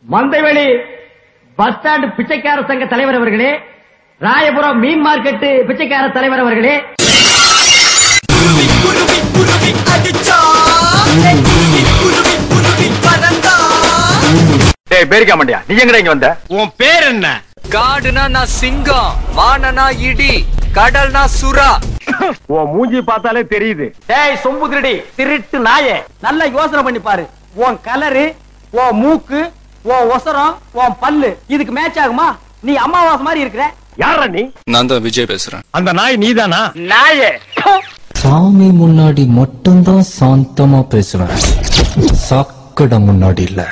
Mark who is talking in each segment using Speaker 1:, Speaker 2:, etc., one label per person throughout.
Speaker 1: Mandaveli bus stand பிச்சைக்கார சங்க தலைவர் அவர்களே, ராயபுரம் மீன் மார்க்கெட் பிச்சைக்கார தலைவர் அவர்களே, பேரிக்கா மண்டியா, நீ எங்கடா இங்க வந்த?
Speaker 2: உன் பேர் என்ன?
Speaker 3: காடுனா நான் சிங்கம், வானனா இடி, கடல்னா சுறா.
Speaker 1: உன் மூஞ்சி பார்த்தாலே தெரியுது. டேய் சொம்பு திருடி, திருட்டு நாயே, நல்லா யோசனை பண்ணி பாரு. உன் கலரு, உன் மூக்கு, உன் ஒசரம், உன் பல்லு இதுக்கு மேட்ச் ஆகுமா? நீ அம்மாவாசை மாதிரி இருக்கிற. யாரா நீ?
Speaker 3: நான் தான் விஜய் பேசுறேன்.
Speaker 2: அந்த நாய் நீதானா?
Speaker 1: நாயே.
Speaker 4: சாமி முன்னாடி மட்டும்தான் சாந்தமா பேசுவேன், சாக்கடை முன்னாடி இல்ல.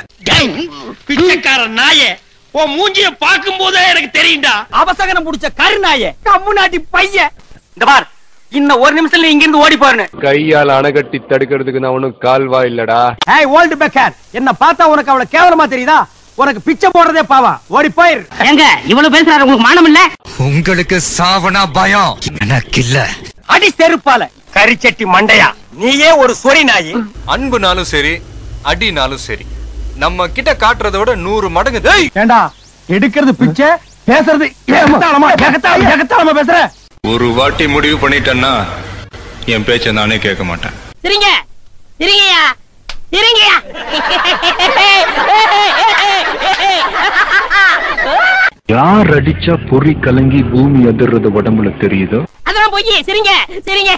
Speaker 2: பிச்சைக்கார நாயே, உன் மூஞ்சிய பாக்கும் போதே எனக்கு தெரியும்டா.
Speaker 1: அவசகனம் புடிச்ச கருநாயே, கம்முனாட்டி பையன். இந்த பார், இன்னும் ஒரு நிமிஷத்துல இங்க இருந்து ஓடி போறேன்னு.
Speaker 5: கையால் அணைகட்டி தடுக்கிறதுக்கு நான் ஒண்ணும் கால்வா இல்லடா.
Speaker 1: ஏய் ஓல்ட் பேக்கர், என்ன பார்த்தா உனக்கு அவ்வளவு கேவலமா தெரியுதா? உனக்கு பிச்சை போடுறதே பாவா, ஓடி போயிரு.
Speaker 6: எங்க இவ்வளவு பேசுறாரு, உங்களுக்கு மானம் இல்ல?
Speaker 3: உங்களுக்கு சாவனா பயம், எனக்கு இல்ல.
Speaker 1: அடி செருப்பால கரிச்சட்டி மண்டையா, நீயே ஒரு சொறி நாயி.
Speaker 3: அன்புனாலும் சரி, அடினாலும் சரி, நம்ம கிட்ட காட்டுறத விட 100 மடங்கு.
Speaker 1: ஏண்டா எடுக்கிறது பிச்சை, பேசுறது ஏகத்தாளமா பேசுற.
Speaker 7: ஒரு வாட்டி முடிவு பண்ணிட்டேன்னா என் பேச்ச நானே கேட்க மாட்டேன்.
Speaker 6: இருங்க இருங்கயா இருங்கயா.
Speaker 7: யார் அடிச்சா பொறி கலங்கி பூமி அதிர்றது உடம்புல தெரியுதோ
Speaker 6: அதெல்லாம் போய் சரிங்க சரிங்க.